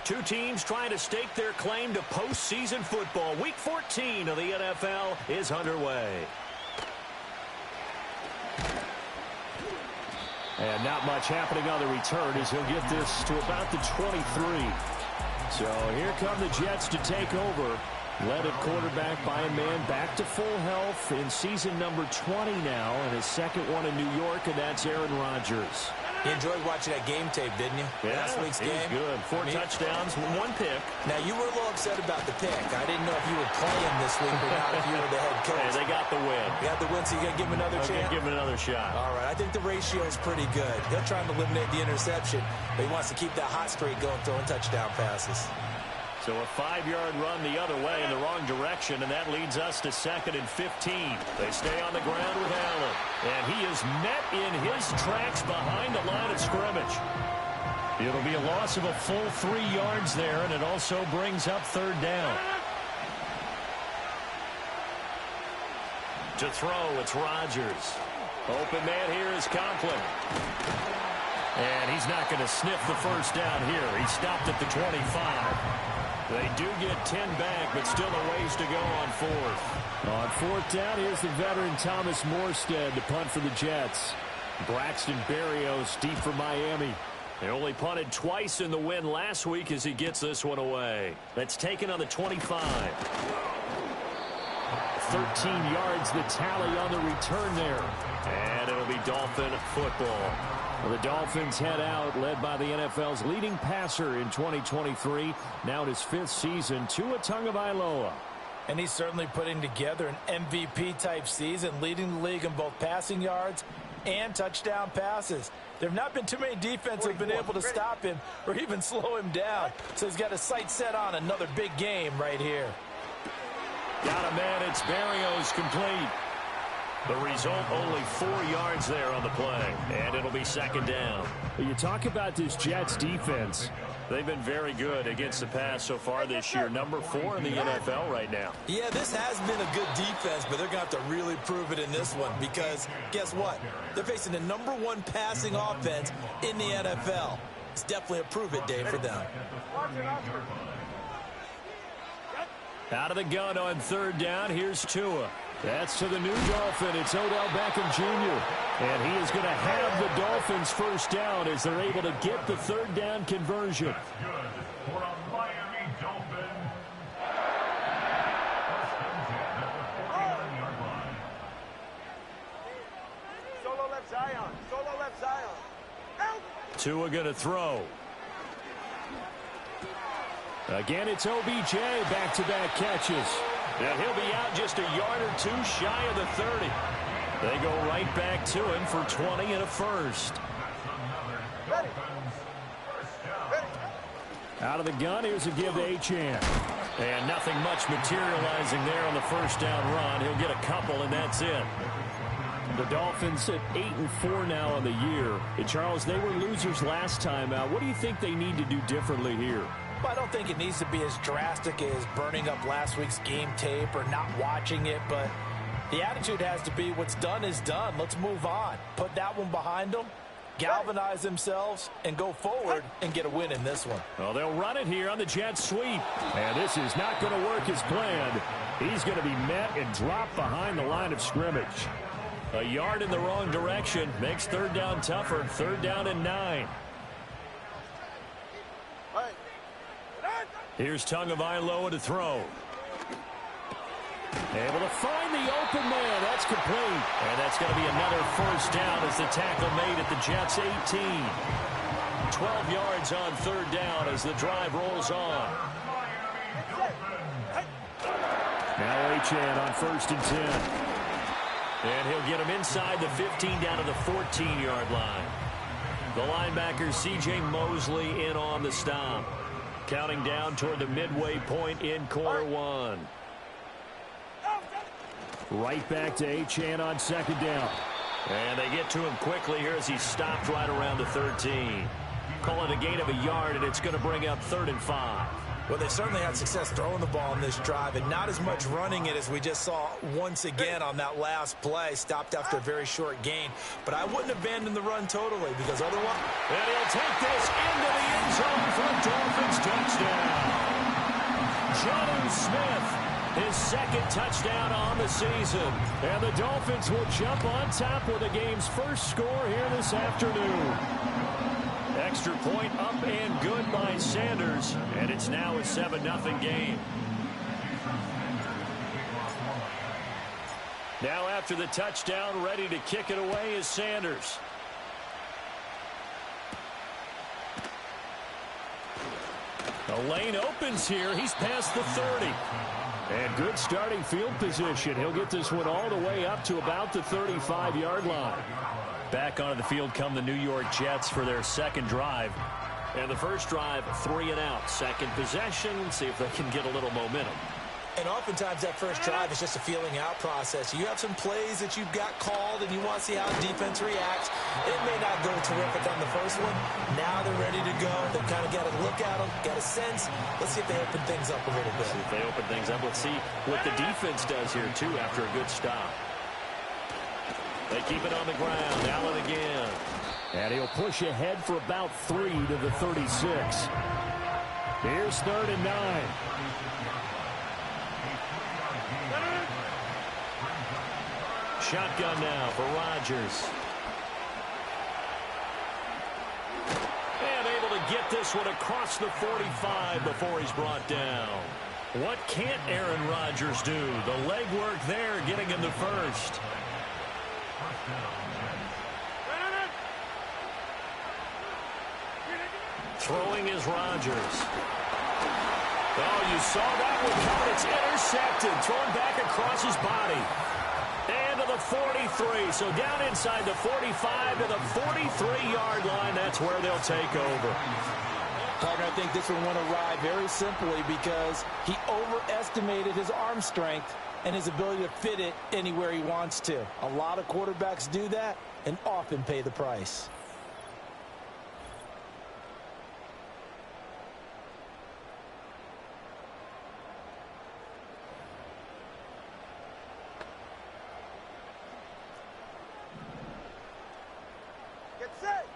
Two teams trying to stake their claim to postseason football. Week 14 of the NFL is underway. And not much happening on the return as he'll get this to about the 23. So here come the Jets to take over. Led at quarterback by a man back to full health in season number 20 now, and his second one in New York, and that's Aaron Rodgers. You enjoyed watching that game tape, didn't you? Yeah, last week's game. Good. Four touchdowns, one pick. Now, you were a little upset about the pick. I didn't know if you were playing this week or not if you were the head coach. Hey, they got the win. You got the win, so you're going to give him another chance? Give him another shot. All right, I think the ratio is pretty good. He'll try to eliminate the interception, but he wants to keep that hot streak going, throwing touchdown passes. So a 5-yard run the other way in the wrong direction, and that leads us to 2nd and 15. They stay on the ground with Allen, and he is met in his tracks behind the line of scrimmage. It'll be a loss of a full 3 yards there, and it also brings up 3rd down. To throw, it's Rodgers. Open man here is Conklin. And he's not going to sniff the first down here. He stopped at the 25. They do get 10 back, but still a ways to go on 4th. On 4th down, here's the veteran Thomas Morstead to punt for the Jets. Braxton Berrios deep for Miami. They only punted twice in the win last week as he gets this one away. That's taken on the 25. 13 yards the tally on the return there. And it'll be Dolphin football. Well, the Dolphins head out, led by the NFL's leading passer in 2023. Now in his 5th season, Tua Tagovailoa. And he's certainly putting together an MVP-type season, leading the league in both passing yards and touchdown passes. There have not been too many defenses that have been able to stop him or even slow him down. So he's got his sights set on another big game right here. Got a man, it's Berrios complete. The result, only 4 yards there on the play, and it'll be 2nd down. You talk about this Jets defense. They've been very good against the pass so far this year. Number 4 in the NFL right now. Yeah, this has been a good defense, but they're going to have to really prove it in this one because guess what? They're facing the number 1 passing offense in the NFL. It's definitely a prove-it day for them. Out of the gun on 3rd down, here's Tua. That's to the new Dolphin. It's Odell Beckham Jr. And he is going to have the Dolphins first down as they're able to get the 3rd down conversion. Solo left Zion. Solo left Zion. Help! Tua going to throw. Again, it's OBJ, back-to-back catches. And he'll be out just a yard or 2 shy of the 30. They go right back to him for 20 and a first. Out of the gun, here's a give to Achane. And nothing much materializing there on the first down run. He'll get a couple, and that's it. The Dolphins at 8-4 now on the year. And Charles, they were losers last time out. What do you think they need to do differently here? Well, I don't think it needs to be as drastic as burning up last week's game tape or not watching it, but the attitude has to be what's done is done. Let's move on. Put that one behind them, galvanize themselves, and go forward and get a win in this one. Well, they'll run it here on the Jets sweep. And this is not going to work as planned. He's going to be met and dropped behind the line of scrimmage. A yard in the wrong direction makes 3rd down tougher. 3rd down and 9. Here's Tagovailoa to throw. Able to find the open man. That's complete. And that's going to be another first down as the tackle made at the Jets' 18. 12 yards on 3rd down as the drive rolls on. Now Achane on 1st and 10. And he'll get him inside the 15 down to the 14-yard line. The linebacker C.J. Mosley in on the stop. Counting down toward the midway point in quarter 1. Right back to Achane on 2nd down. And they get to him quickly here as he's stopped right around the 13. Call it a gain of a yard, and it's going to bring up 3rd and 5. Well, they certainly had success throwing the ball in this drive and not as much running it as we just saw once again on that last play. Stopped after a very short gain. But I wouldn't abandon the run totally because otherwise... And he'll take this into the end zone for a Dolphins touchdown. Jonnu Smith, his second touchdown on the season. And the Dolphins will jump on top with the game's first score here this afternoon. Extra point up and good by Sanders, and it's now a 7-0 game. Now after the touchdown, ready to kick it away is Sanders. The lane opens here. He's past the 30. And good starting field position. He'll get this one all the way up to about the 35-yard line. Back onto the field come the New York Jets for their second drive. And the first drive, 3 and out. Second possession, see if they can get a little momentum. And oftentimes that first drive is just a feeling out process. You have some plays that you've got called and you want to see how the defense reacts. It may not go terrific on the first one. Now they're ready to go. They've kind of got to look at them, got a sense. Let's see if they open things up a little bit. See if they open things up. Let's see what the defense does here, too, after a good stop. They keep it on the ground. Allen again. And he'll push ahead for about 3 to the 36. Here's 3rd and 9. Shotgun now for Rodgers. And able to get this one across the 45 before he's brought down. What can't Aaron Rodgers do? The legwork there getting him the first. Throwing is Rodgers. Oh, you saw that one coming. It's intercepted. Thrown back across his body. And to the 43. So down inside the 45 to the 43-yard line. That's where they'll take over. Partner, I think this one went awry very simply because he overestimated his arm strength and his ability to fit it anywhere he wants to. A lot of quarterbacks do that and often pay the price. Get set.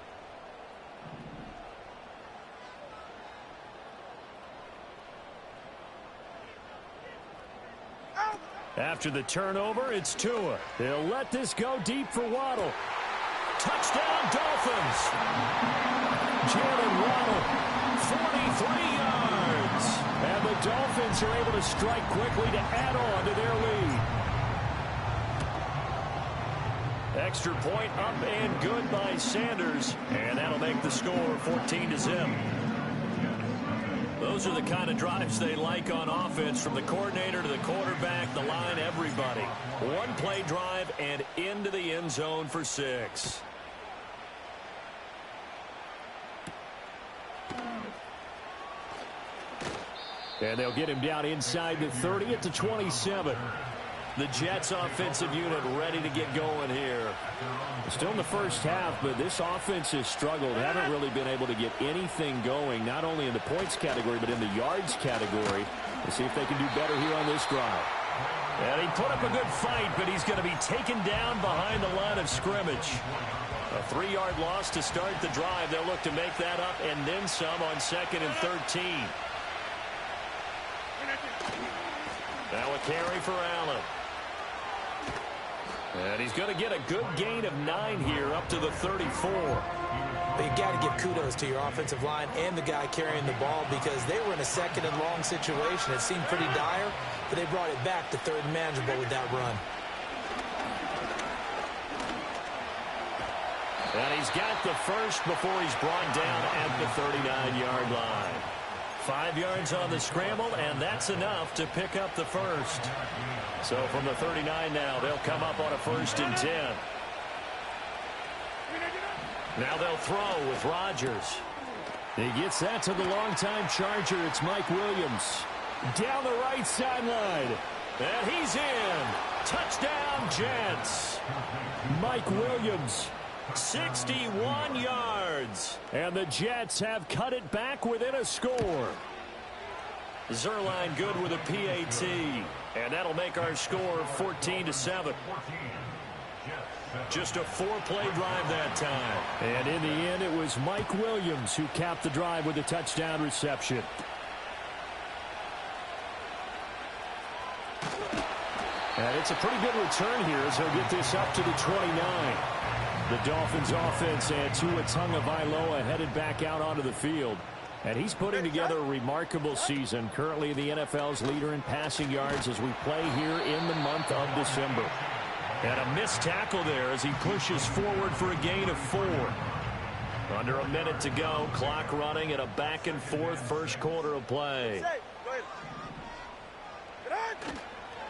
After the turnover, it's Tua. They'll let this go deep for Waddle. Touchdown, Dolphins. Jalen Waddle, 43 yards. And the Dolphins are able to strike quickly to add on to their lead. Extra point up and good by Sanders. And that'll make the score 14-0. Those are the kind of drives they like on offense, from the coordinator to the quarterback, the line, everybody. One-play drive and into the end zone for 6. And they'll get him down inside the 30 at the 27. The Jets offensive unit ready to get going here. Still in the first half, but this offense has struggled. Haven't really been able to get anything going, not only in the points category, but in the yards category. Let's see if they can do better here on this drive. And he put up a good fight, but he's going to be taken down behind the line of scrimmage. A 3-yard loss to start the drive. They'll look to make that up and then some on 2nd and 13. Now a carry for Allen. And he's going to get a good gain of 9 here up to the 34. But you got to give kudos to your offensive line and the guy carrying the ball, because they were in a 2nd and long situation. It seemed pretty dire, but they brought it back to 3rd and manageable with that run. And he's got the first before he's brought down at the 39-yard line. 5 yards on the scramble, and that's enough to pick up the first. So from the 39 now, they'll come up on a 1st and 10. Now they'll throw with Rodgers. He gets that to the longtime Charger. It's Mike Williams. Down the right sideline. And he's in. Touchdown, Jets. Mike Williams. 61 yards. And the Jets have cut it back within a score. Zerline good with a PAT. And that'll make our score 14-7. Just a 4-play drive that time. And in the end, it was Mike Williams who capped the drive with a touchdown reception. And it's a pretty good return here as he'll get this up to the 29. The Dolphins offense and Tua Tagovailoa headed back out onto the field. And he's putting together a remarkable season, currently the NFL's leader in passing yards as we play here in the month of December. And a missed tackle there as he pushes forward for a gain of 4. Under a minute to go, clock running at a back-and-forth first quarter of play.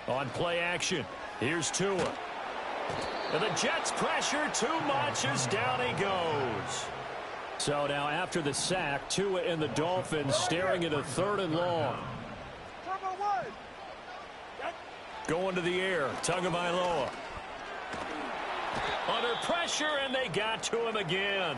On play action, here's Tua. And the Jets pressure too much as down he goes. So now after the sack, Tua and the Dolphins staring at a 3rd and long. Going to the air, Tagovailoa. Under pressure, and they got to him again.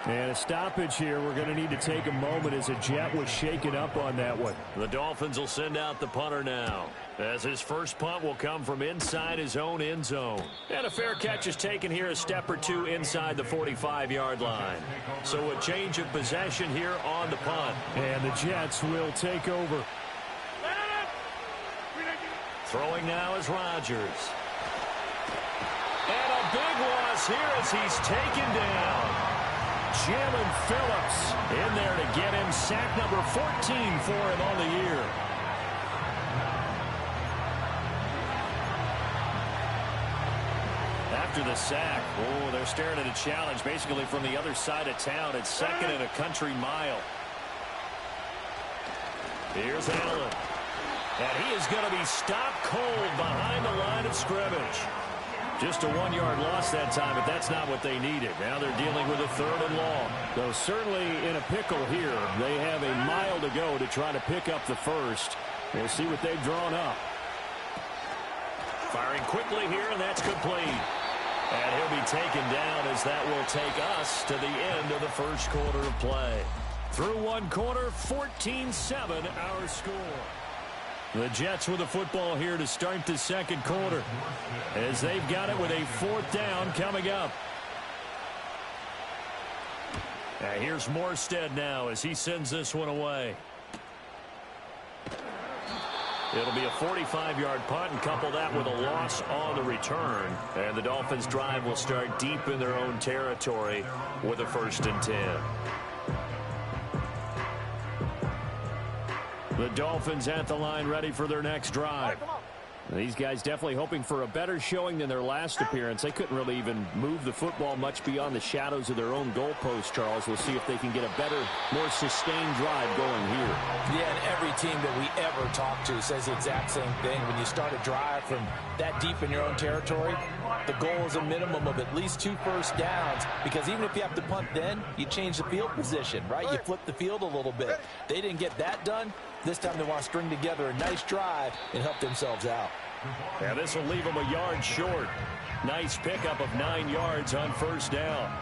And a stoppage here. We're going to need to take a moment as a Jet was shaken up on that one. The Dolphins will send out the punter now, as his first punt will come from inside his own end zone. And a fair catch is taken here a step or two inside the 45-yard line. So a change of possession here on the punt. And the Jets will take over. Throwing now is Rodgers. And a big loss here as he's taken down. Jalen Phillips in there to get him sack number 14 for him on the year. After the sack, they're staring at a challenge basically from the other side of town. It's 2nd and a country mile. Here's Allen. And he is going to be stopped cold behind the line of scrimmage. Just a 1-yard loss that time, but that's not what they needed. Now they're dealing with a 3rd and long. Though certainly in a pickle here. They have a mile to go to try to pick up the first. We'll see what they've drawn up. Firing quickly here, and that's complete. And he'll be taken down as that will take us to the end of the first quarter of play. Through one quarter, 14-7 our score. The Jets with the football here to start the second quarter as they've got it with a 4th down coming up. And here's Morstead now as he sends this one away. It'll be a 45-yard punt and couple that with a loss on the return. And the Dolphins drive will start deep in their own territory with a 1st and 10. The Dolphins at the line ready for their next drive. These guys definitely hoping for a better showing than their last appearance. They couldn't really even move the football much beyond the shadows of their own goalpost, Charles. We'll see if they can get a better, more sustained drive going here. Yeah, and every team that we ever talk to says the exact same thing. When you start a drive from that deep in your own territory, the goal is a minimum of at least 2 first downs, because even if you have to punt then, you change the field position, right? You flip the field a little bit. They didn't get that done. This time they want to string together a nice drive and help themselves out. Yeah, this will leave them a yard short. Nice pickup of 9 yards on 1st down.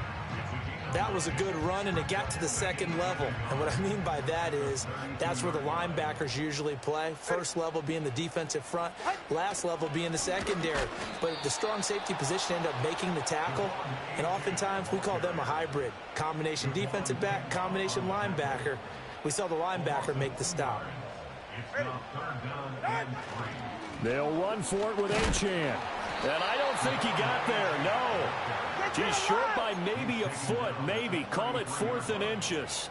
That was a good run, and it got to the 2nd level. And what I mean by that is that's where the linebackers usually play. First level being the defensive front, last level being the secondary. But the strong safety position ended up making the tackle, and oftentimes we call them a hybrid. Combination defensive back, combination linebacker. We saw the linebacker make the stop. They'll run for it with Achane. And I don't think he got there, no. He's short by maybe a foot, maybe. Call it 4th and inches.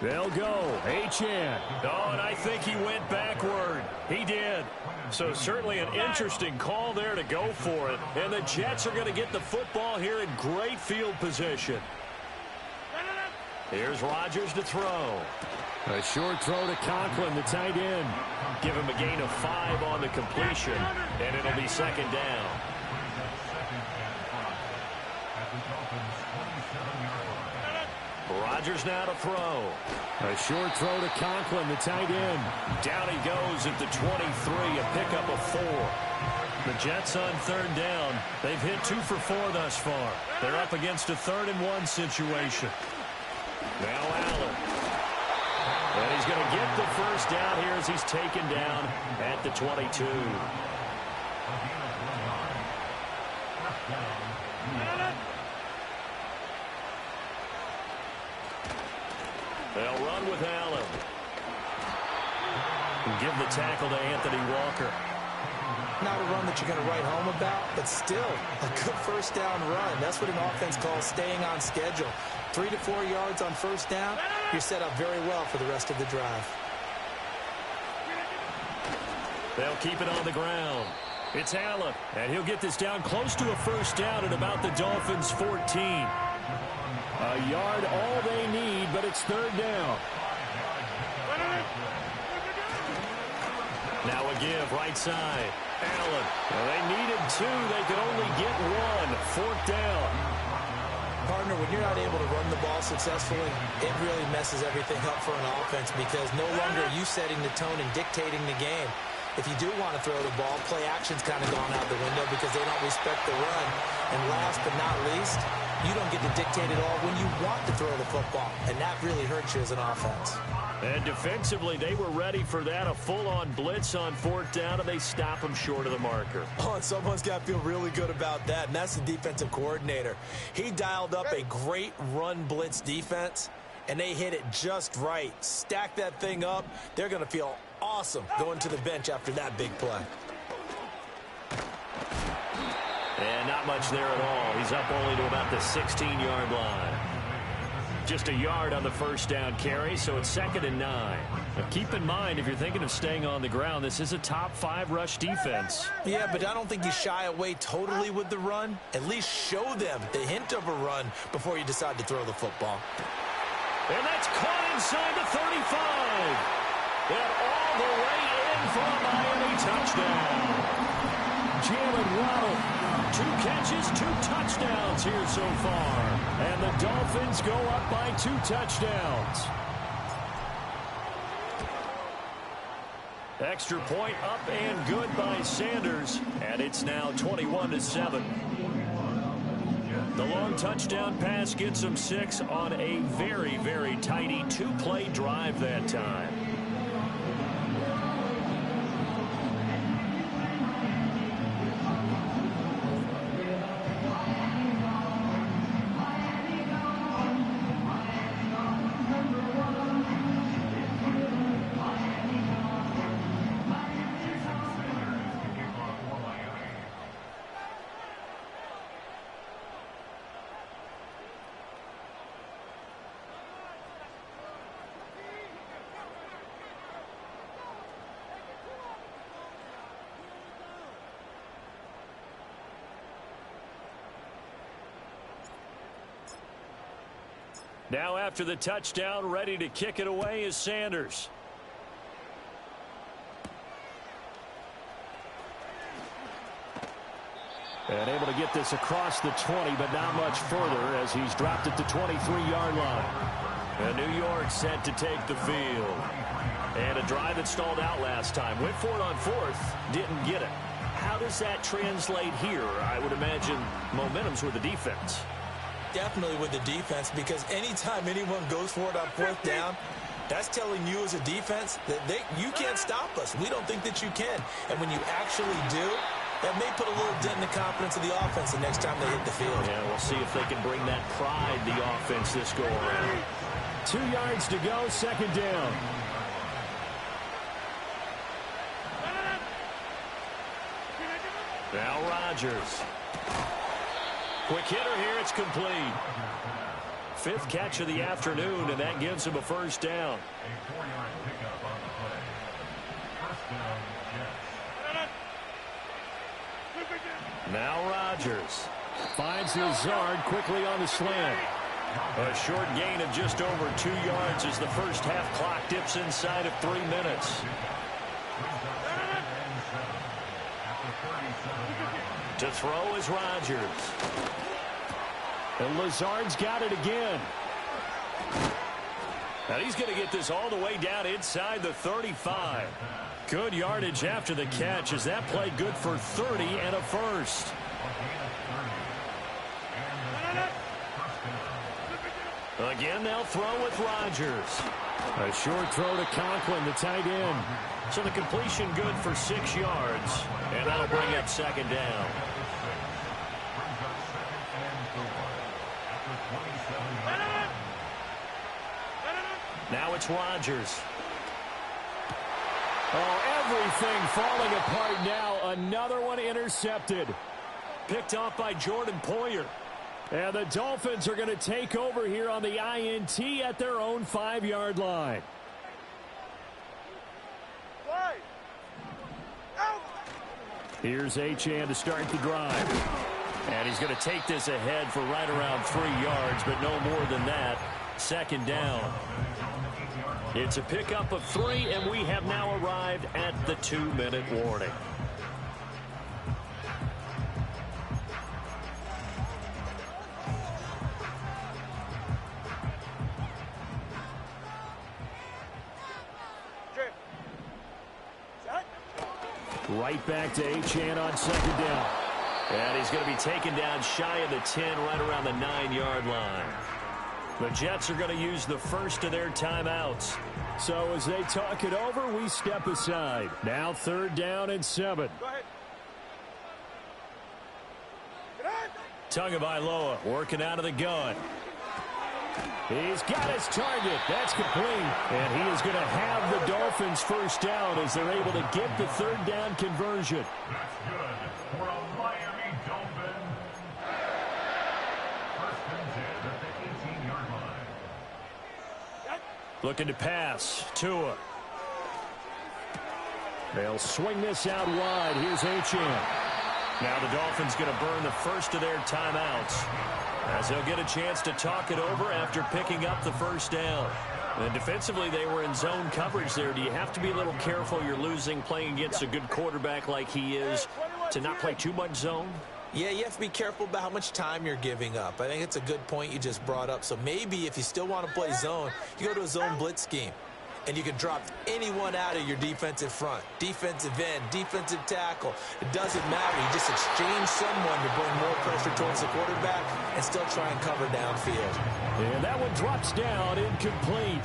They'll go. Achane. Oh, and I think he went backward. He did. So certainly an interesting call there to go for it. And the Jets are going to get the football here in great field position. Here's Rodgers to throw. A short throw to Conklin, the tight end. Give him a gain of 5 on the completion, and it'll be 2nd down. Rodgers now to throw. A short throw to Conklin, the tight end. Down he goes at the 23, a pickup of 4. The Jets on third down. They've hit 2 for 4 thus far. They're up against a 3rd and 1 situation. Now Allen. And he's going to get the first down here as he's taken down at the 22. They'll run with Allen. And give the tackle to Anthony Walker. Not a run that you're going to write home about, but still a good first down run. That's what an offense calls staying on schedule. 3 to 4 yards on first down, you're set up very well for the rest of the drive. They'll keep it on the ground. It's Allen, and he'll get this down close to a first down at about the Dolphins' 14. A yard all they need, but it's third down. Now a give, right side. Allen. Well, they needed 2. They could only get 1. Fourth down. Partner, when you're not able to run the ball successfully, it really messes everything up for an offense because no longer are you setting the tone and dictating the game. If you do want to throw the ball, play action's kind of gone out the window because they don't respect the run. And last but not least, you don't get to dictate it all when you want to throw the football. And that really hurts you as an offense. And defensively, they were ready for that. A full-on blitz on fourth down, and they stop them short of the marker. Oh, and someone's got to feel really good about that, and that's the defensive coordinator. He dialed up a great run blitz defense, and they hit it just right. Stack that thing up. They're going to feel awesome going to the bench after that big play. And not much there at all. He's up only to about the 16-yard line. Just a yard on the first down carry, so it's 2nd and 9. Now keep in mind, if you're thinking of staying on the ground, this is a top 5 rush defense. Yeah, but I don't think you shy away totally with the run. At least show them the hint of a run before you decide to throw the football. And that's caught inside the 35. And all the way in for a Miami touchdown. Jalen Waddle. 2 catches, 2 touchdowns here so far. And the Dolphins go up by 2 touchdowns. Extra point up and good by Sanders. And it's now 21-7. The long touchdown pass gets them 6 on a very, very tidy 2-play drive that time. Now after the touchdown, ready to kick it away is Sanders. And able to get this across the 20, but not much further as he's dropped at the 23-yard line. And New York set to take the field. And a drive that stalled out last time. Went for it on fourth, didn't get it. How does that translate here? I would imagine momentum's with the defense. Definitely with the defense, because anytime anyone goes for it on fourth down, that's telling you as a defense that you can't stop us. We don't think that you can. And when you actually do, that may put a little dent in the confidence of the offense the next time they hit the field. Yeah, we'll see if they can bring that pride, the offense, this go around. 2 yards to go, 2nd down. Now Rodgers. Quick hitter here, it's complete. 5th catch of the afternoon, and that gives him a first down. Now Rodgers. Finds Lazard quickly on the slant. A short gain of just over 2 yards as the first half clock dips inside of 3 minutes. To throw is Rodgers. And Lazard's got it again. And he's going to get this all the way down inside the 35. Good yardage after the catch as that play good for 30 and a first. Again, they'll throw with Rodgers. A short throw to Conklin, the tight end. So the completion good for 6 yards. And that'll bring up second down. Now it's Rodgers. Oh, everything falling apart now. Another one intercepted. Picked off by Jordan Poyer. And the Dolphins are going to take over here on the INT at their own 5-yard line. Here's Achane to start the drive. And he's going to take this ahead for right around 3 yards, but no more than that. Second down. It's a pickup of 3, and we have now arrived at the 2-minute warning. Right back to Achane on second down. And he's going to be taken down shy of the 10, right around the 9-yard line. The Jets are going to use the first of their timeouts. So as they talk it over, we step aside. Now 3rd down and 7. Go ahead. Tagovailoa working out of the gun. He's got his target. That's complete. And he is going to have the Dolphins first down as they're able to get the 3rd down conversion. That's good for a Miami Dolphin. 1st and 10 at the 18-yard line. Looking to pass. Tua. They'll swing this out wide. Here's Achane. Now the Dolphins going to burn the first of their timeouts as they'll get a chance to talk it over after picking up the first down. And defensively, they were in zone coverage there. Do you have to be a little careful? You're losing playing against a good quarterback like he is to not play too much zone? Yeah, you have to be careful about how much time you're giving up. I think it's a good point you just brought up. So maybe if you still want to play zone, you go to a zone blitz scheme. And you can drop anyone out of your defensive front, defensive end, defensive tackle. It doesn't matter. You just exchange someone to bring more pressure towards the quarterback and still try and cover downfield. And that one drops down, incomplete.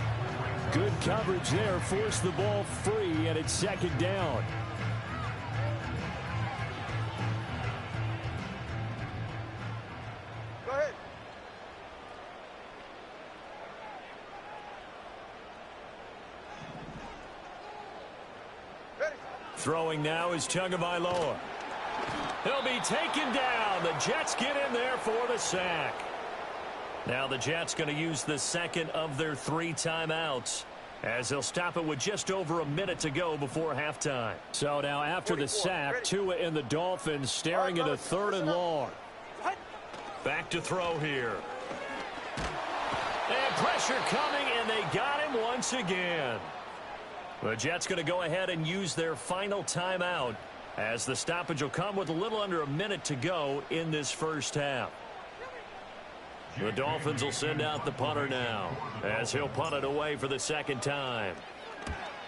Good coverage there. Forced the ball free, and it's 2nd down. Go ahead. Throwing now is Tagovailoa. He'll be taken down. The Jets get in there for the sack. Now the Jets going to use the second of their 3 timeouts as they'll stop it with just over a minute to go before halftime. So now after the sack, Tua and the Dolphins staring at a 3rd and long. Back to throw here. And pressure coming, and they got him once again. The Jets going to go ahead and use their final timeout as the stoppage will come with a little under a minute to go in this first half. The Dolphins will send out the punter now as he'll punt it away for the 2nd time.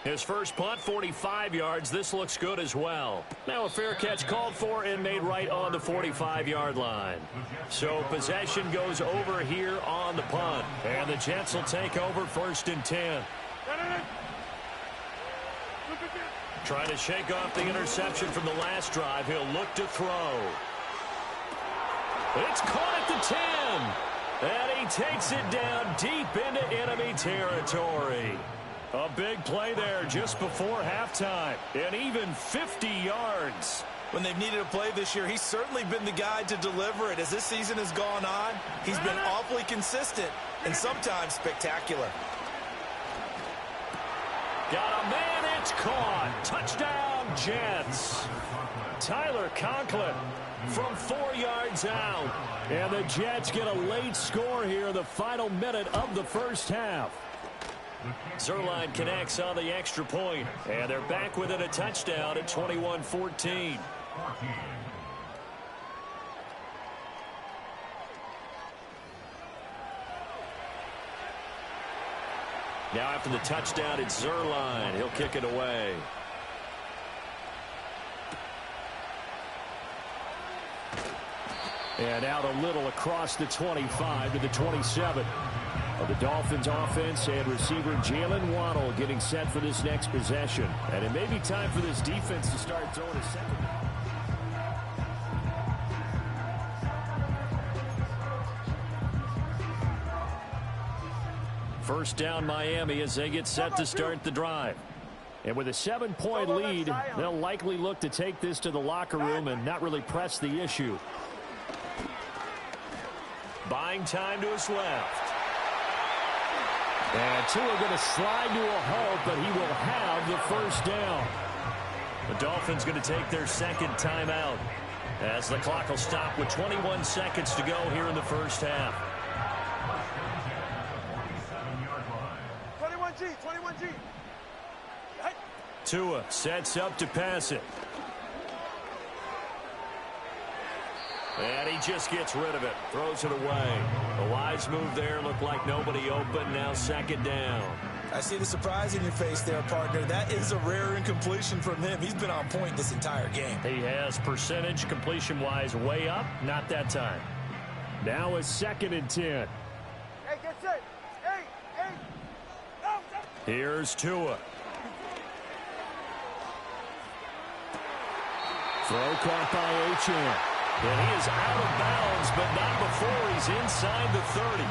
His first punt, 45 yards. This looks good as well. Now a fair catch called for and made right on the 45-yard line. So possession goes over here on the punt. And the Jets will take over 1st and 10. Trying to shake off the interception from the last drive. He'll look to throw. It's caught at the 10. And he takes it down deep into enemy territory. A big play there just before halftime. And even 50 yards. When they've needed a play this year, he's certainly been the guy to deliver it. As this season has gone on, he's been awfully consistent and sometimes spectacular. Got a man, it's caught. Touchdown, Jets. Tyler Conklin from 4 yards out. And the Jets get a late score here in the final minute of the first half. Zerline connects on the extra point, and they're back within a touchdown at 21-14. Now after the touchdown, it's Zerline. He'll kick it away. And out a little across the 25 to the 27. The Dolphins offense and receiver Jalen Waddle getting set for this next possession. And it may be time for this defense to start throwing a second. First down Miami as they get set to start the drive. And with a 7-point lead, they'll likely look to take this to the locker room and not really press the issue. Buying time to his left. And Tua going to slide to a halt, but he will have the first down. The Dolphins going to take their second timeout as the clock will stop with 21 seconds to go here in the first half. 21G. Tua sets up to pass it. And he just gets rid of it. Throws it away. A wise move there. Looked like nobody open. Now second down. I see the surprise in your face there, partner. That is a rare incompletion from him. He's been on point this entire game. He has percentage completion-wise way up. Not that time. Now a 2nd and 10. Hey, get set. Hey. No. Here's Tua. Throw caught by Achane. And he is out of bounds, but not before he's inside the 30.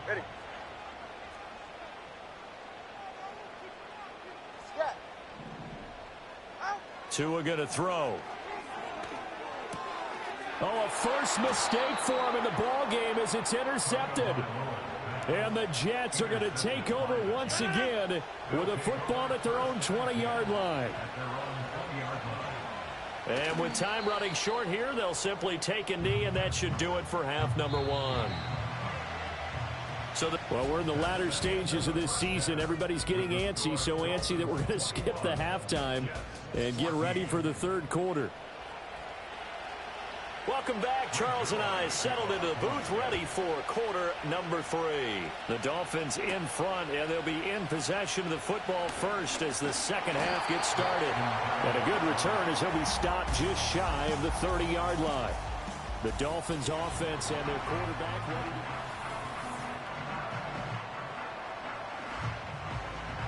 Ready. Scat. Out. Tua going to throw. Oh, a first mistake for him in the ball game as it's intercepted. And the Jets are going to take over once again with a football at their own 20-yard line. And with time running short here, they'll simply take a knee, and that should do it for half number one. Well, we're in the latter stages of this season. Everybody's getting antsy, so antsy that we're going to skip the halftime and get ready for the third quarter. Welcome back. Charles and I settled into the booth ready for quarter number 3. The Dolphins in front, and they'll be in possession of the football first as the second half gets started. And a good return as he'll be stopped just shy of the 30-yard line. The Dolphins offense and their quarterback ready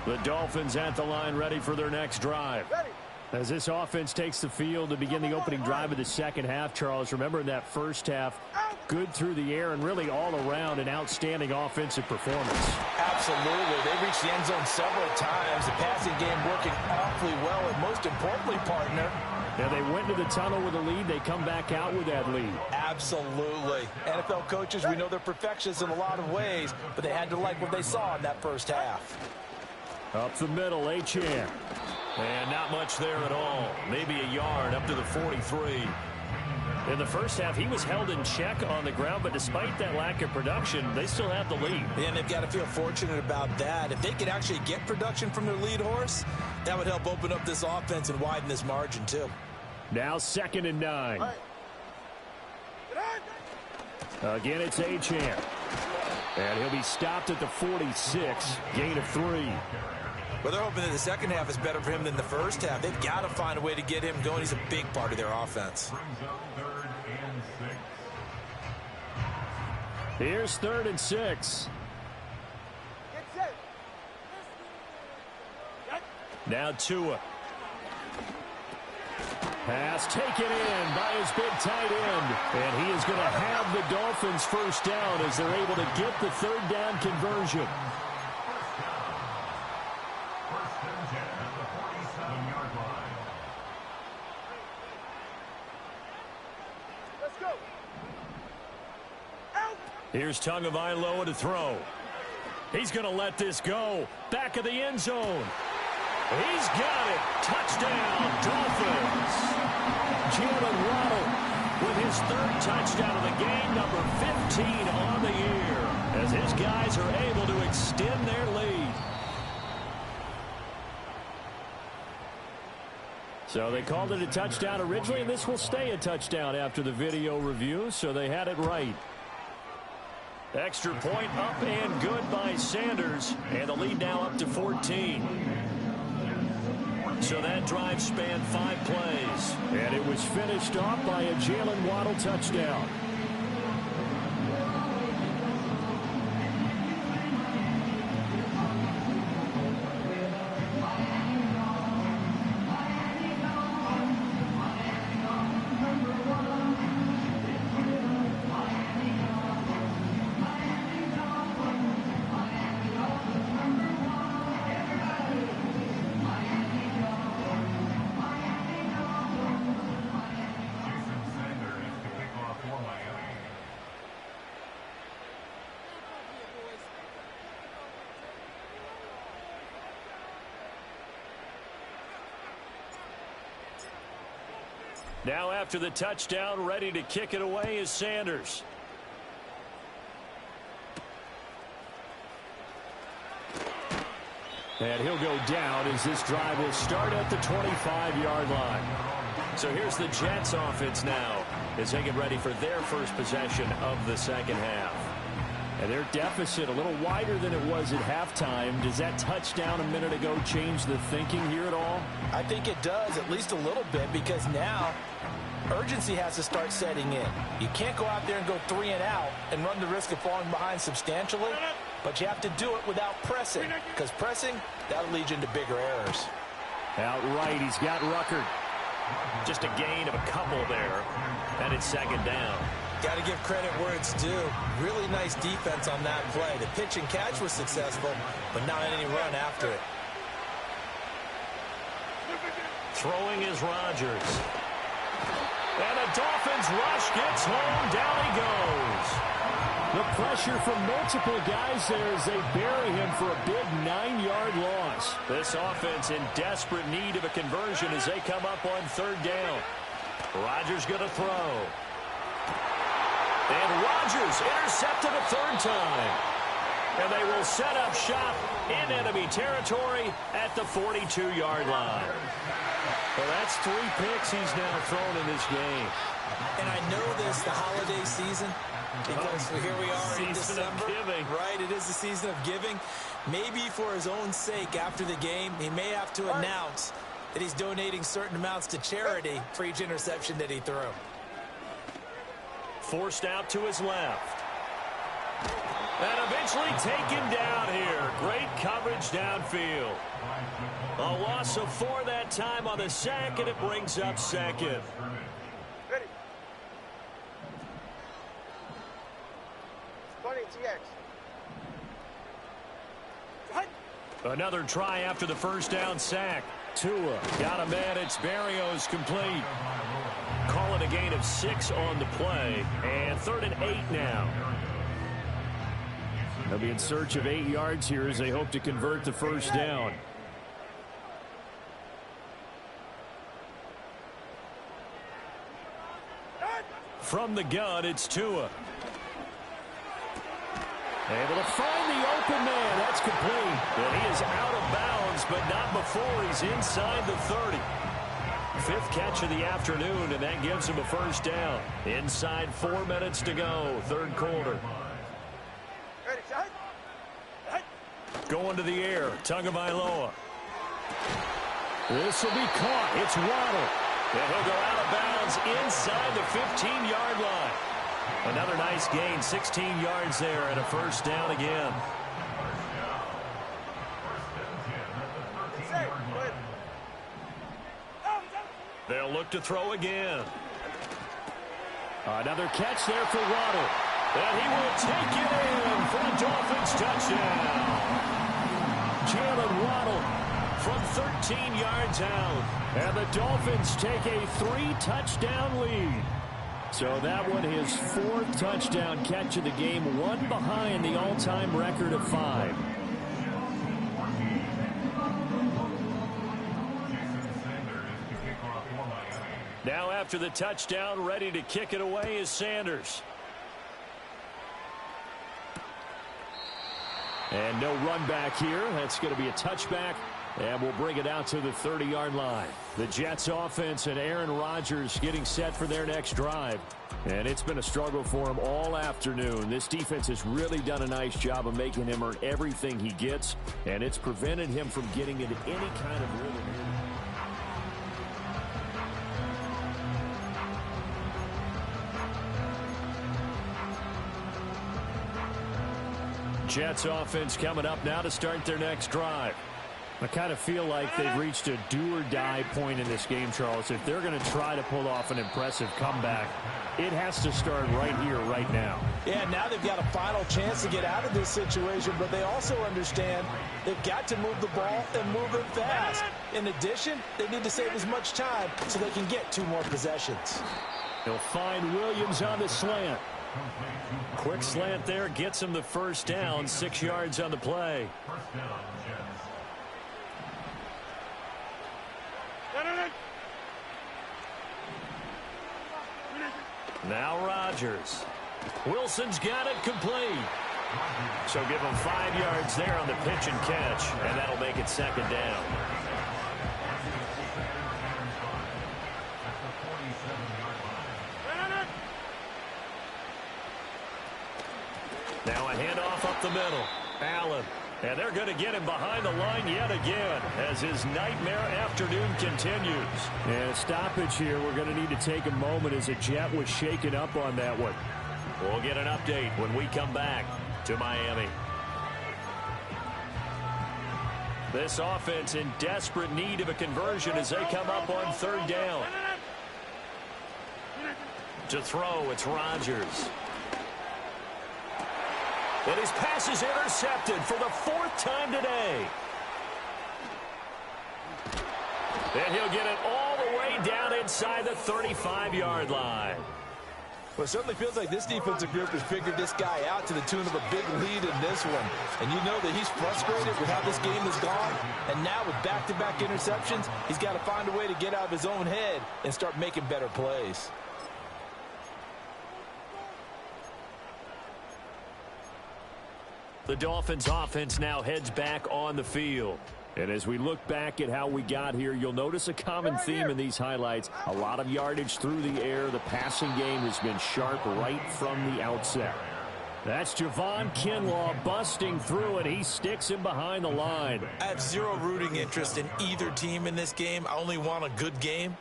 to... The Dolphins at the line ready for their next drive. Ready. As this offense takes the field to begin the opening drive of the second half, Charles, remember in that first half, good through the air and really all around an outstanding offensive performance. Absolutely. They reached the end zone several times. The passing game working awfully well, and most importantly, partner, Yeah, they went to the tunnel with a lead. They come back out with that lead. absolutely. NFL coaches, we know they're perfectionists in a lot of ways, but they had to like what they saw in that first half. Up the middle, Achane. And not much there at all. Maybe a yard up to the 43. In the first half, he was held in check on the ground, but despite that lack of production, they still have the lead. And they've got to feel fortunate about that. If they could actually get production from their lead horse, that would help open up this offense and widen this margin, too. Now 2nd and 9. Again, it's Achane. And he'll be stopped at the 46. Gain of 3. Well, they're hoping that the second half is better for him than the first half. They've got to find a way to get him going. He's a big part of their offense. Here's 3rd and 6. Get set. Now Tua. Pass taken in by his big tight end. And he is going to have the Dolphins first down as they're able to get the 3rd down conversion. Here's Tagovailoa to throw. He's going to let this go. Back of the end zone. He's got it. Touchdown, Dolphins. Jalen Waddle With his 3rd touchdown of the game, number 15 on the year, as his guys are able to extend their lead. So they called it a touchdown originally, and this will stay a touchdown after the video review, so they had it right. Extra point up and good by Sanders, and the lead now up to 14. So that drive spanned 5 plays. And it was finished off by a Jalen Waddle touchdown. Now after the touchdown, ready to kick it away is Sanders. And he'll go down as this drive will start at the 25-yard line. So here's the Jets offense now as they get ready for their first possession of the second half. And their deficit a little wider than it was at halftime. Does that touchdown a minute ago change the thinking here at all? I think it does, at least a little bit, because now urgency has to start setting in. You can't go out there and go 3 and out and run the risk of falling behind substantially, but you have to do it without pressing, because pressing, that'll lead you into bigger errors. Outright, he's got Ruckert. Just a gain of a couple there, and it's second down. Got to give credit where it's due. Really nice defense on that play. The pitch and catch was successful, but not any run after it. Throwing is Rodgers. And a Dolphins rush gets home. Down he goes. The pressure from multiple guys there as they bury him for a big 9-yard loss. This offense in desperate need of a conversion as they come up on third down. Rodgers going to throw. And Rodgers intercepted a third time. And they will set up shop in enemy territory at the 42-yard line. Well, that's 3 picks he's now thrown in this game. And I know this, the holiday season, because here we are in December. Right, it is the season of giving. Maybe for his own sake after the game, he may have to announce that he's donating certain amounts to charity for each interception that he threw. Forced out to his left. And eventually taken down here. Great coverage downfield. A loss of 4 that time on the sack, and it brings up second. Ready. 20 TX. Another try after the first down sack. Tua got a man. It's Barrios complete. Call it a gain of 6 on the play. And 3rd and 8 now. They'll be in search of 8 yards here as they hope to convert the first down. From the gun, it's Tua. Able to find the open man. That's complete. And he is out of bounds, but not before he's inside the 30. 5th catch of the afternoon, and that gives him a first down. Inside 4 minutes to go, 3rd quarter. Ready, set. Going to the air, Tagovailoa. This will be caught. It's Waddle. And he'll go out of bounds inside the 15-yard line. Another nice gain, 16 yards there, and a first down again. They'll look to throw again. Another catch there for Waddle. And he will take it in for the Dolphins touchdown. Jalen Waddle from 13 yards out. And the Dolphins take a 3-touchdown lead. So that one his 4th touchdown catch of the game, 1 behind the all-time record of 5. Now after the touchdown, ready to kick it away is Sanders. And no run back here. That's going to be a touchback And we'll bring it out to the 30-yard line. The Jets offense and Aaron Rodgers getting set for their next drive. And it's been a struggle for him all afternoon. This defense has really done a nice job of making him earn everything he gets, and it's prevented him from getting into any kind of rhythm. Jets offense coming up now to start their next drive. I kind of feel like they've reached a do-or-die point in this game, Charles. If they're going to try to pull off an impressive comeback, it has to start right here, right now. Yeah, now they've got a final chance to get out of this situation, but they also understand they've got to move the ball and move it fast. In addition, they need to save as much time so they can get 2 more possessions. He'll find Williams on the slant. Quick slant there gets him the first down, 6 yards on the play. First down, Jets. Now Rodgers. Wilson's got it complete. So give him 5 yards there on the pitch and catch, and that'll make it second down. Now a handoff up the middle. Allen. And they're going to get him behind the line yet again as his nightmare afternoon continues. And a stoppage here. We're going to need to take a moment as a Jet was shaken up on that one. We'll get an update when we come back to Miami. This offense in desperate need of a conversion as they come up on 3rd down. To throw, it's Rodgers. And his pass is intercepted for the 4th time today. And he'll get it all the way down inside the 35-yard line. Well, it certainly feels like this defensive group has figured this guy out to the tune of a big lead in this one. And you know that he's frustrated with how this game has gone. And now with back-to-back interceptions, he's got to find a way to get out of his own head and start making better plays. The Dolphins offense now heads back on the field. And as we look back at how we got here, you'll notice a common theme in these highlights. A lot of yardage through the air. The passing game has been sharp right from the outset. That's Javon Kinlaw busting through it. He sticks him behind the line. I have zero rooting interest in either team in this game. I only want a good game.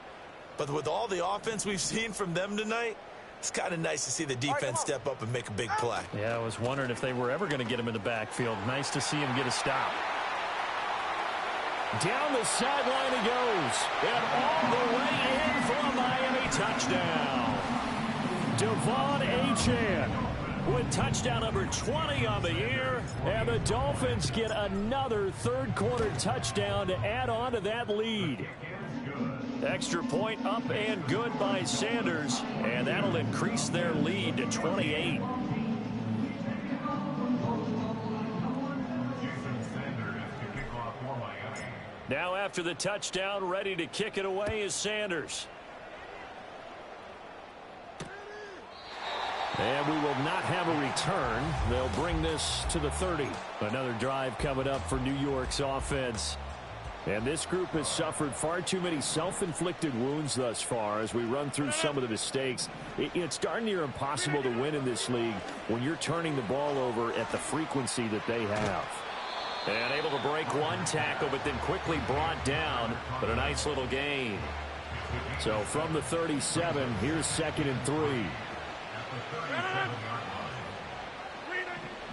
But with all the offense we've seen from them tonight, it's kind of nice to see the defense step up and make a big play. Yeah, I was wondering if they were ever going to get him in the backfield. Nice to see him get a stop. Down the sideline he goes. And all the way in for a Miami touchdown. Devon Achane with touchdown number 20 on the year. And the Dolphins get another 3rd quarter touchdown to add on to that lead. Extra point up and good by Sanders. And that'll increase their lead to 28. Now after the touchdown, ready to kick it away is Sanders. And we will not have a return. They'll bring this to the 30. Another drive coming up for New York's offense. And this group has suffered far too many self-inflicted wounds thus far as we run through some of the mistakes. It's darn near impossible to win in this league when you're turning the ball over at the frequency that they have. And able to break one tackle, but then quickly brought down. But a nice little gain. So from the 37, here's 2nd and 3.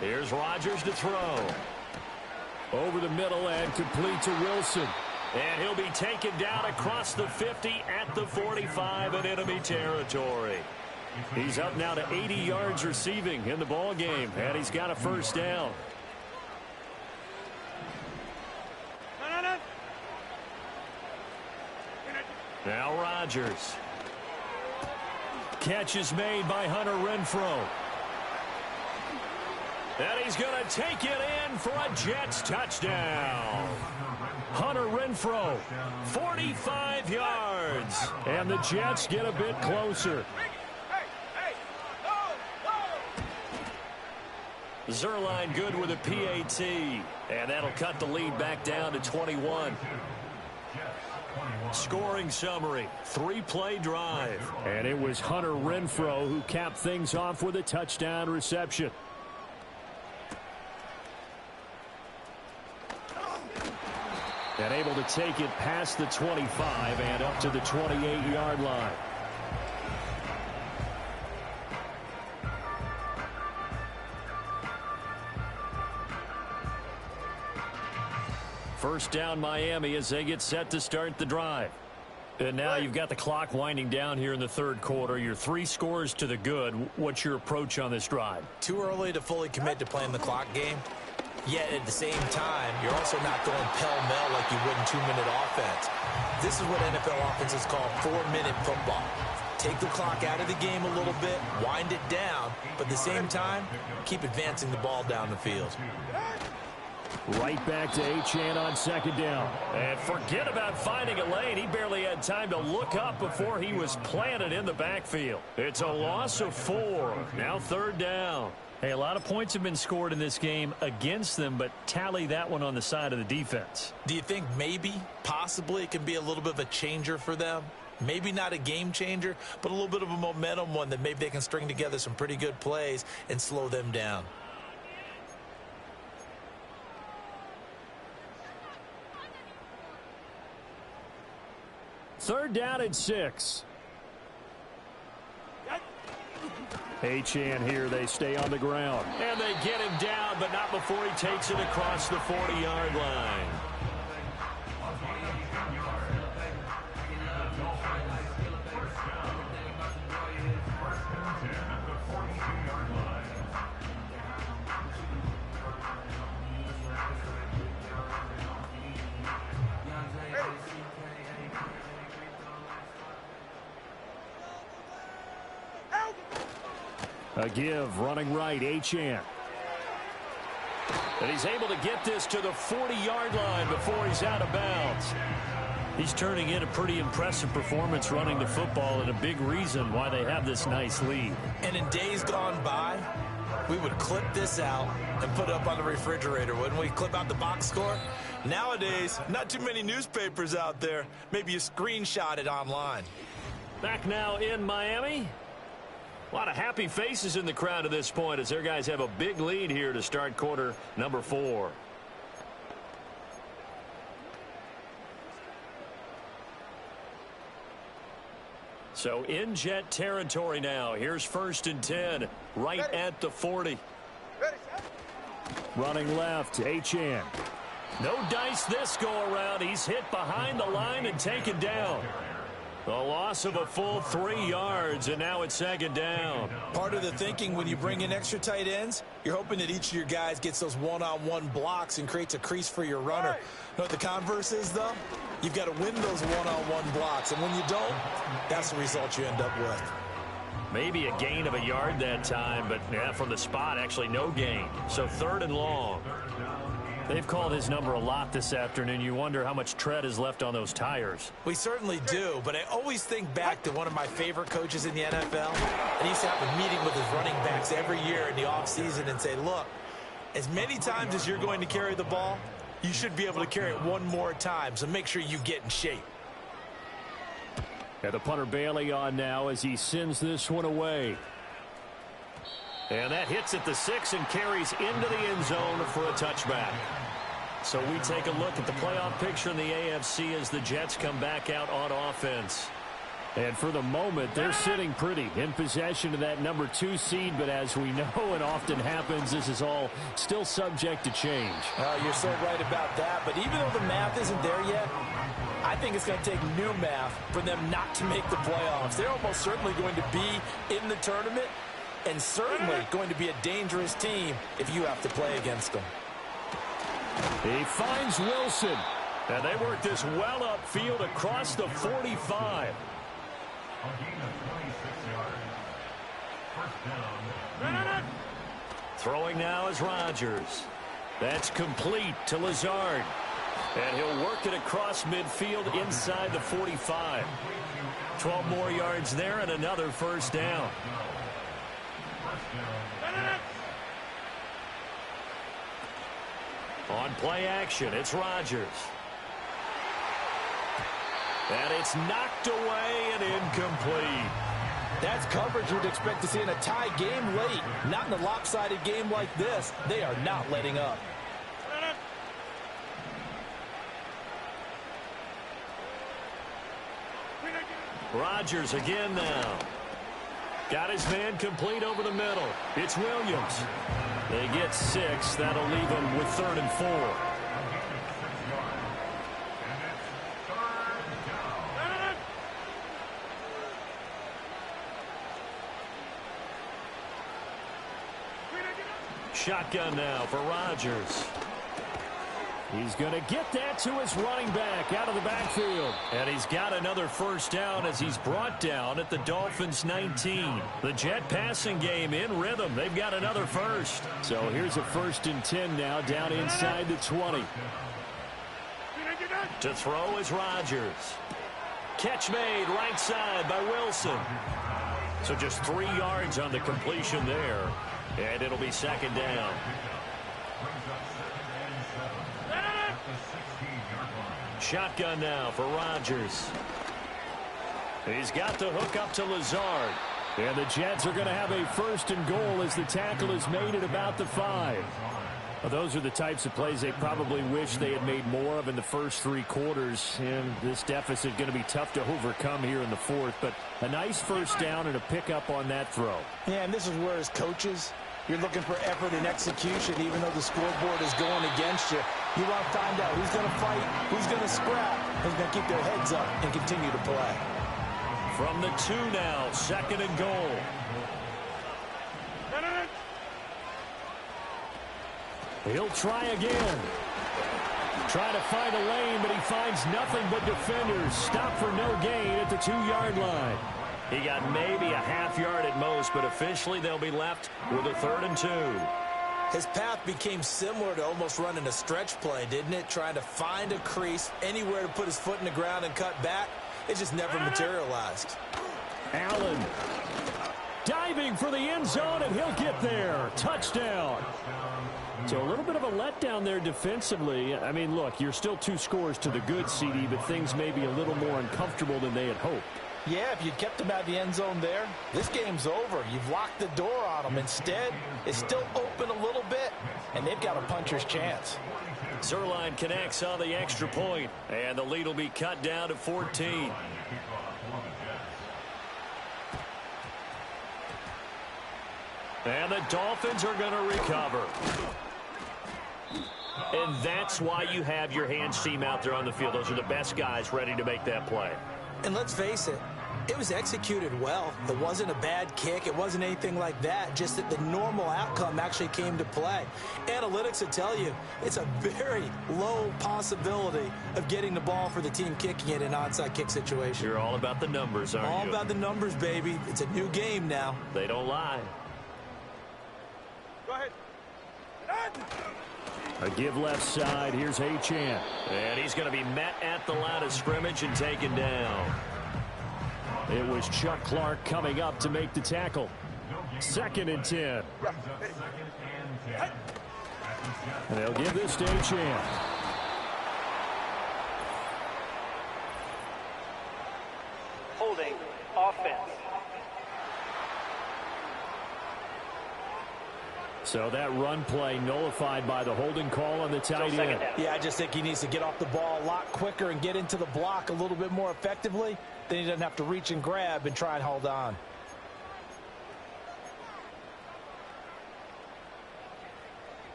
Here's Rodgers to throw. Over the middle and complete to Wilson. And he'll be taken down across the 50 at the 45 in enemy territory. He's up now to 80 yards receiving in the ball game, and he's got a first down. Now Rodgers. Catch is made by Hunter Renfrow. And he's going to take it in for a Jets touchdown. Hunter Renfrow, 45 yards. And the Jets get a bit closer. Zerline good with a PAT. And that'll cut the lead back down to 21. Scoring summary, 3-play drive. And it was Hunter Renfrow who capped things off with a touchdown reception. And able to take it past the 25 and up to the 28-yard line. First down Miami as they get set to start the drive. And now you've got the clock winding down here in the third quarter. You're 3 scores to the good. What's your approach on this drive? Too early to fully commit to playing the clock game. Yet at the same time, you're also not going pell-mell like you would in 2-minute offense. This is what NFL offenses call 4-minute football. Take the clock out of the game a little bit, wind it down, but at the same time, keep advancing the ball down the field. Right back to Achane on second down. And forget about finding a lane. He barely had time to look up before he was planted in the backfield. It's a loss of 4. Now third down. Hey, a lot of points have been scored in this game against them, but tally that one on the side of the defense. Do you think maybe, possibly, it can be a little bit of a changer for them? Maybe not a game changer, but a little bit of a momentum one that maybe they can string together some pretty good plays and slow them down. Third down and 6. Achane here, they stay on the ground. And they get him down, but not before he takes it across the 40-yard line. A give, running right, Achane. And he's able to get this to the 40-yard line before he's out of bounds. He's turning in a pretty impressive performance running the football, and a big reason why they have this nice lead. And in days gone by, we would clip this out and put it up on the refrigerator, wouldn't we? Clip out the box score. Nowadays, not too many newspapers out there. Maybe you screenshot it online. Back now in Miami. A lot of happy faces in the crowd at this point as their guys have a big lead here to start quarter number 4. So in Jet territory now. Here's 1st and 10 right at the 40. Running left, Achane. No dice this go around. He's hit behind the line and taken down. A loss of a full 3 yards, and now it's second down. Part of the thinking when you bring in extra tight ends, you're hoping that each of your guys gets those one-on-one blocks and creates a crease for your runner. You know what the converse is, though? You've got to win those one-on-one blocks, and when you don't, that's the result you end up with. Maybe a gain of a yard that time, but yeah, from the spot, actually no gain. So 3rd and long. They've called his number a lot this afternoon. You wonder how much tread is left on those tires. We certainly do, but I always think back to one of my favorite coaches in the NFL. And he used to have a meeting with his running backs every year in the offseason and say, look, as many times as you're going to carry the ball, you should be able to carry it one more time, so make sure you get in shape. And the punter Bailey on now as he sends this one away. And that hits at the 6 and carries into the end zone for a touchback. So we take a look at the playoff picture in the AFC as the Jets come back out on offense. And for the moment, they're sitting pretty in possession of that number 2 seed. But as we know, it often happens, this is all still subject to change. You're so right about that. But even though the math isn't there yet, I think it's going to take new math for them not to make the playoffs. They're almost certainly going to be in the tournament and certainly going to be a dangerous team if you have to play against them. He finds Wilson. And they work this well upfield across the 45. Throwing now is Rodgers. That's complete to Lazard. And he'll work it across midfield inside the 45. 12 more yards there and another first down. On play action, it's Rodgers. And it's knocked away and incomplete. That's coverage you'd expect to see in a tie game late. Not in a lopsided game like this. They are not letting up. Rodgers again now. Got his man complete over the middle. It's Williams. They get 6. That'll leave them with 3rd and 4. Shotgun now for Rodgers. He's going to get that to his running back out of the backfield. And he's got another first down as he's brought down at the Dolphins' 19. The Jet passing game in rhythm. They've got another first. So here's a 1st and 10 now down inside the 20. To throw is Rodgers. Catch made right side by Wilson. So just 3 yards on the completion there. And it'll be 2nd down. Shotgun now for Rodgers. He's got the hook up to Lazard. And the Jets are going to have a 1st and goal as the tackle is made at about the 5. Well, those are the types of plays they probably wish they had made more of in the first 3 quarters. And this deficit going to be tough to overcome here in the 4th. But a nice first down and a pickup on that throw. Yeah, and this is where as coaches, you're looking for effort and execution, even though the scoreboard is going against you. You want to find out who's going to fight, who's going to scrap, who's going to keep their heads up and continue to play. From the 2 now, 2nd and goal. He'll try again. Trying to find a lane, but he finds nothing but defenders. Stop for no gain at the 2-yard line. He got maybe a half yard at most, but officially they'll be left with a 3rd and 2. His path became similar to almost running a stretch play, didn't it? Trying to find a crease, anywhere to put his foot in the ground and cut back. It just never materialized. Allen diving for the end zone, and he'll get there. Touchdown. So a little bit of a letdown there defensively. I mean, look, you're still 2 scores to the good, CD, but things may be a little more uncomfortable than they had hoped. Yeah, if you kept him out of the end zone there, this game's over. You've locked the door on him. Instead, it's still open a little bit, and they've got a puncher's chance. Zerline connects on the extra point, and the lead will be cut down to 14. And the Dolphins are going to recover. And that's why you have your hands team out there on the field. Those are the best guys ready to make that play. And let's face it, it was executed well. It wasn't a bad kick. It wasn't anything like that. Just that the normal outcome actually came to play. Analytics will tell you it's a very low possibility of getting the ball for the team kicking it in an onside kick situation. You're all about the numbers, aren't you? All about the numbers, baby. It's a new game now. They don't lie. Go ahead. A give left side. Here's Achane. And he's going to be met at the line of scrimmage and taken down. It was Chuck Clark coming up to make the tackle. 2nd and 10. And they'll give this to Achane. Holding offense. So that run play nullified by the holding call on the tight end. Yeah, I just think he needs to get off the ball a lot quicker and get into the block a little bit more effectively. Then he doesn't have to reach and grab and try and hold on.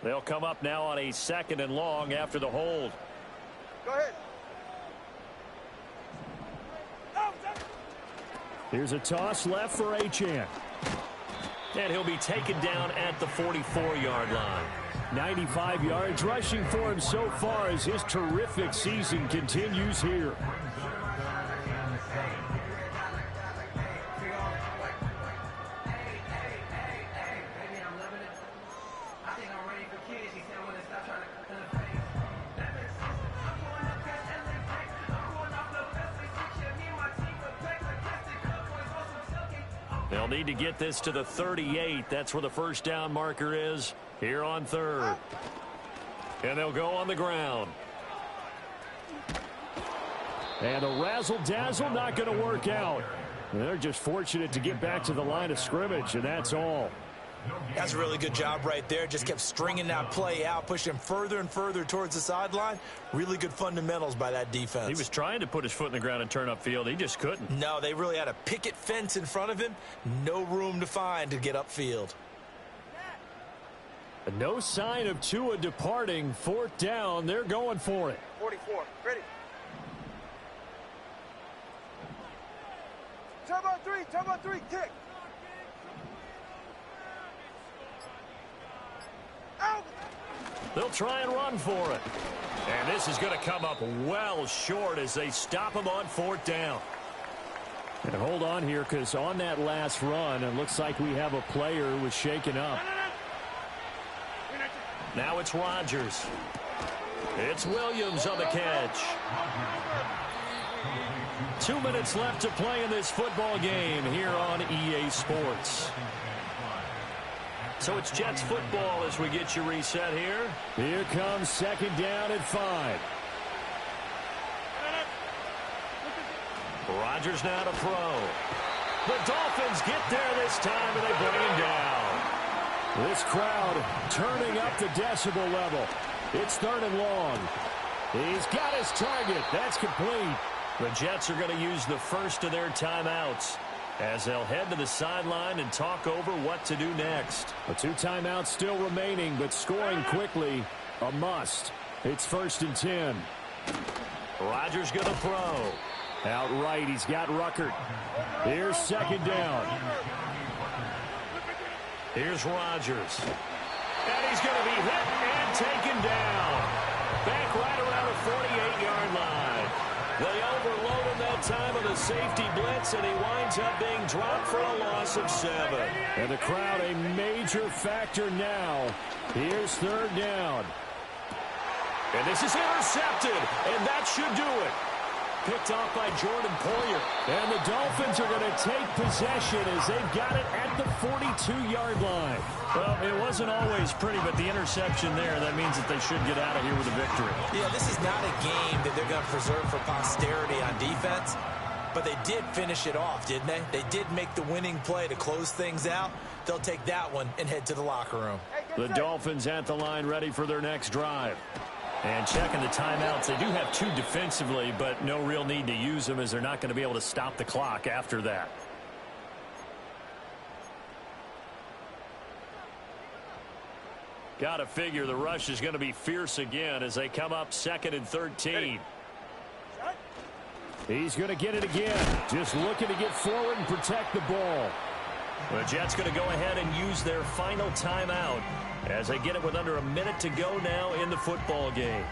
They'll come up now on a 2nd and long after the hold. Go ahead. Here's a toss left for Achane. And he'll be taken down at the 44-yard line. 95 yards rushing for him so far as his terrific season continues here. They'll need to get this to the 38. That's where the first down marker is. Here on third. And they'll go on the ground. And a razzle-dazzle not going to work out. They're just fortunate to get back to the line of scrimmage, and that's all. That's a really good job right there. Just kept stringing that play out, pushing him further and further towards the sideline. Really good fundamentals by that defense. He was trying to put his foot in the ground and turn upfield. He just couldn't. No, they really had a picket fence in front of him. No room to find to get upfield. No sign of Tua departing. Fourth down. They're going for it. 44. Ready. Turbo 3, kick. Out. They'll try and run for it. And this is going to come up well short as they stop him on fourth down. And hold on here, because on that last run, it looks like we have a player who was shaken up. Now it's Rodgers. It's Williams on the catch. 2 minutes left to play in this football game here on EA Sports. So it's Jets football as we get you reset here. Here comes second down at 5. Rodgers now to throw. The Dolphins get there this time, and they bring him down. This crowd turning up the decibel level. It's third and long. He's got his target. That's complete. The Jets are going to use the first of their timeouts as they'll head to the sideline and talk over what to do next. The 2 timeouts still remaining, but scoring quickly, a must. It's first and 10. Rodgers going to throw. Out right, he's got Ruckert. Here's second down. Here's Rodgers. And he's going to be hit and taken down. Back right around the 48-yard line. They overload him that time of the safety blitz, and he winds up being dropped for a loss of 7. And the crowd a major factor now. Here's third down. And this is intercepted, and that should do it. Picked off by Jordan Poyer. And the Dolphins are going to take possession as they've got it at the 42-yard line. Well, it wasn't always pretty, but the interception there, that means that they should get out of here with a victory. Yeah, this is not a game that they're going to preserve for posterity on defense, but they did finish it off, didn't they? They did make the winning play to close things out. They'll take that one and head to the locker room. The Dolphins at the line ready for their next drive. And checking the timeouts, they do have 2 defensively, but no real need to use them as they're not going to be able to stop the clock after that. Got to figure the rush is going to be fierce again as they come up second and 13. He's going to get it again. Just looking to get forward and protect the ball. The Jets going to go ahead and use their final timeout as they get it with under a minute to go now in the football game.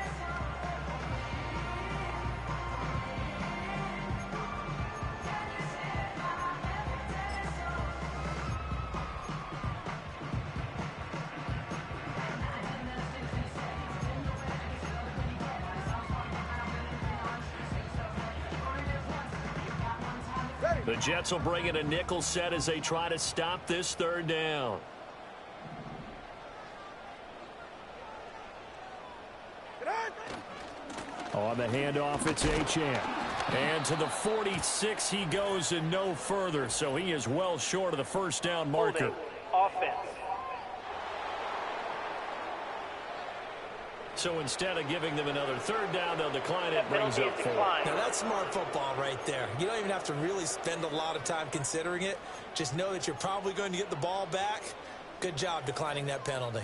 The Jets will bring in a nickel set as they try to stop this third down. On the handoff, it's Achane. And to the 46 he goes and no further, so he is well short of the first down marker. Offense. So instead of giving them another third down, they'll decline it, brings up 4. Now that's smart football right there. You don't even have to really spend a lot of time considering it. Just know that you're probably going to get the ball back. Good job declining that penalty.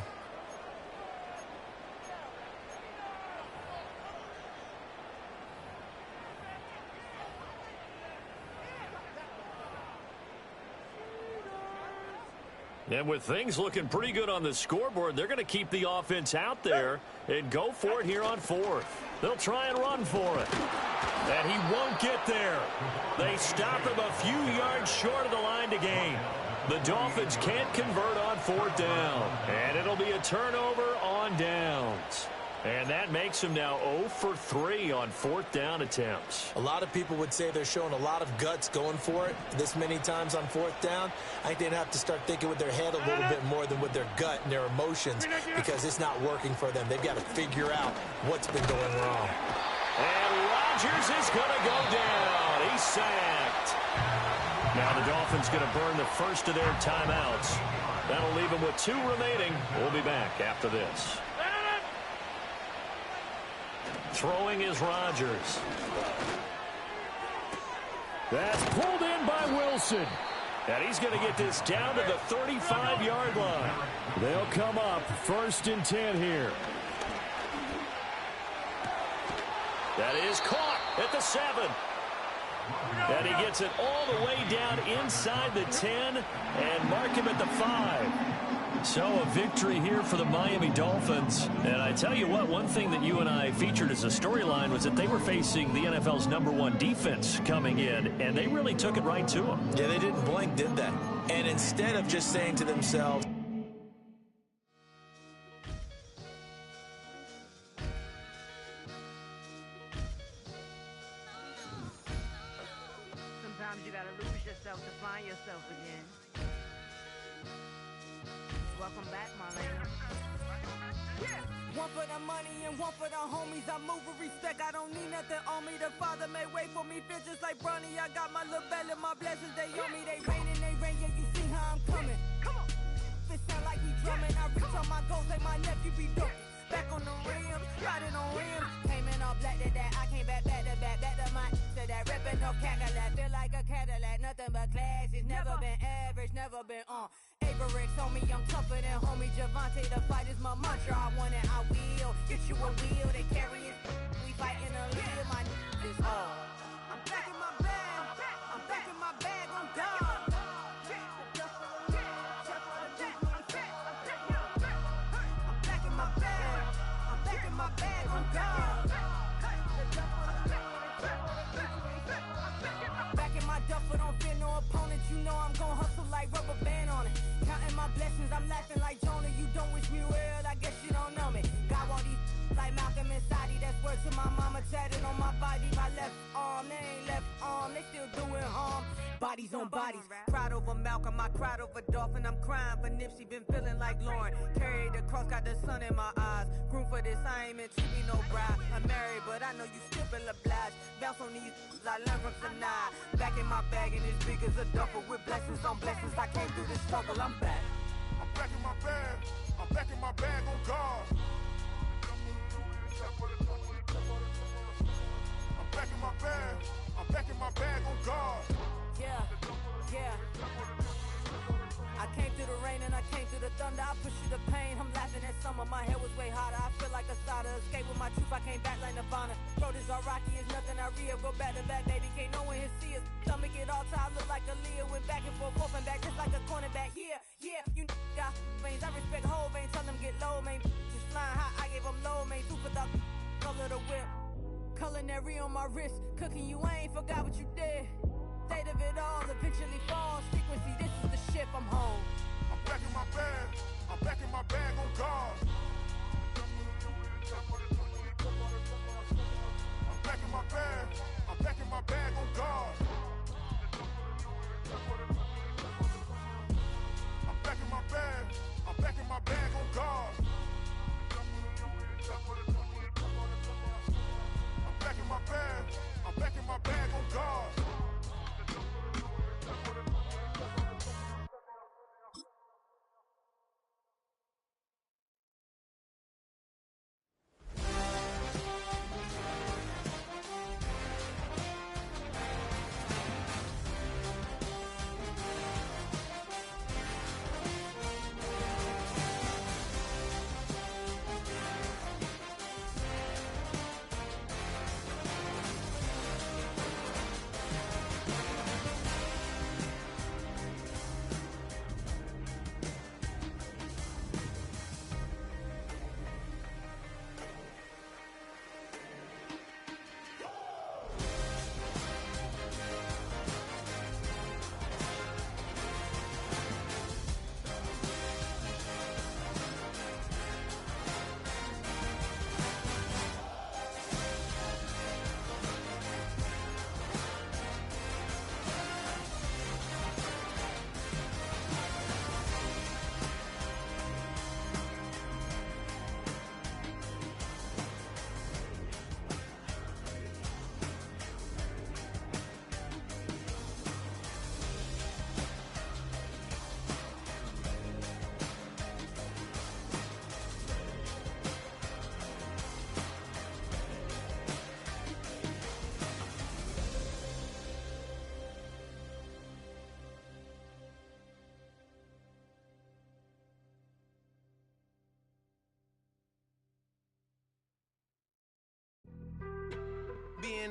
And with things looking pretty good on the scoreboard, they're going to keep the offense out there and go for it here on 4th. They'll try and run for it. And he won't get there. They stop him a few yards short of the line to gain. The Dolphins can't convert on 4th down. And it'll be a turnover on downs. And that makes him now 0 for 3 on fourth down attempts. A lot of people would say they're showing a lot of guts going for it this many times on fourth down. I think they'd have to start thinking with their head a little bit more than with their gut and their emotions because it's not working for them. They've got to figure out what's been going wrong. And Rodgers is going to go down. He's sacked. Now the Dolphins going to burn the first of their timeouts. That'll leave them with 2 remaining. We'll be back after this. Throwing is Rodgers. That's pulled in by Wilson. And he's going to get this down to the 35-yard line. They'll come up 1st and 10 here. That is caught at the 7. And he gets it all the way down inside the 10 and mark him at the 5. So a victory here for the Miami Dolphins. And I tell you what, one thing that you and I featured as a storyline was that they were facing the NFL's #1 defense coming in, and they really took it right to them. Yeah, they didn't blink, did they? And instead of just saying to themselves, sometimes you gotta lose yourself to find yourself again. Welcome back, my lady. Yeah. One for the money and one for the homies. I move with respect. I don't need nothing on me. The Father may wait for me. Feel just like Bronny. I got my little belly. My blessings, they on me. They rain and they rain. Yeah, you see how I'm coming. Come on. It sound like we drumming. I reach on my goals like my nephew be dope. Back on the rims, riding on rims. Came in all black to that. I came back to back to my to that. Ripping no Cadillac. Feel like a Cadillac. Nothing but class. It's never been average. Never been on. Averix on me, I'm tougher than homie Javante. The fight is my mantra. I want it, I will. Get you a wheel. They carry it. We fighting a lead. My is all. I'm back in my bag. I'm back in my bag on God. I'm back in my bag. I'm back in my bag on God. Back in my duffel, don't fear no opponent. You know I'm gon' hustle like rubber band on it. Counting my blessings, I'm laughing like Jonah. You don't wish me well, I guess you don't know me. Got all these like Malcolm and Sadie. That's word to my mama, tatted on my body. My left arm, they ain't left arm, they still doing harm. Bodies on bodies, cried over Malcolm, I cried over Dolphin. I'm crying for Nipsey, been feeling like Lauren. Carried the cross, got the sun in my eyes. Groom for this, I ain't meant to be no bride. I'm married, but I know you still feel obliged. Bounce on these, I learned from Sanaa. Back in my bag, and it's big as a duffel. With blessings on blessings, I came through this struggle, I'm back. I'm back in my bag. I'm back in my bag on God. I'm back in my bag. I'm back in my bag on God. Yeah, yeah. I came through the rain and I came through the thunder. I push you the pain. I'm laughing at summer. My hair was way hotter. I feel like a starter. Escape with my truth. I came back like Nirvana. Throat is all rocky. It's nothing I real. Go back to back, baby. Can't no one here see us. Stomach it all tied. Look like a Leah. Went back and forth and back just like a cornerback. Yeah, yeah. You got veins. I respect whole veins. Tell them get low, man. Just flying high. I gave them low, man. Super thought. Color the whip. Culinary on my wrist. Cooking you. I ain't forgot what you did. State of it all eventually falls. Frequency, this is the ship, I'm home. I'm back in my bag. I'm back in my bag on God. I'm back in my bag. I'm back in my bag on God. I'm back in my bag. I'm back in my bag on God. I'm back in my bag. I'm back in my bag on God.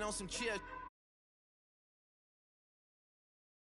on some chill.